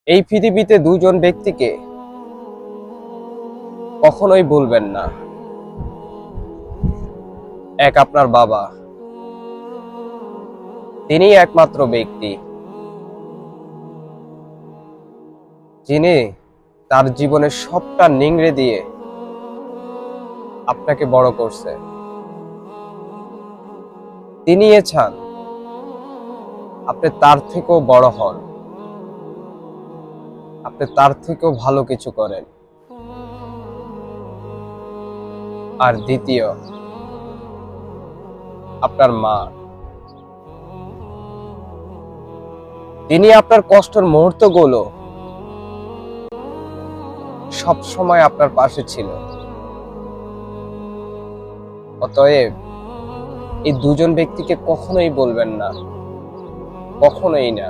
এই পৃথিবীতে দুজন ব্যক্তিকে কখনোই ভুলবেন না। এক আপনার বাবা, তিনি একমাত্র ব্যক্তি যিনি তার জীবনের সবটা নিংড়ে দিয়ে আপনাকে বড় করছে। তিনি চান আপনি তার থেকেও বড় হন, আপনি তার থেকেও ভালো কিছু করেন। আর দ্বিতীয় আপনার মা, তিনি আপনার কষ্টের মুহূর্তগুলো সব সময় আপনার পাশে ছিল। অতএব এই দুজন ব্যক্তিকে কখনোই বলবেন না, কখনোই না।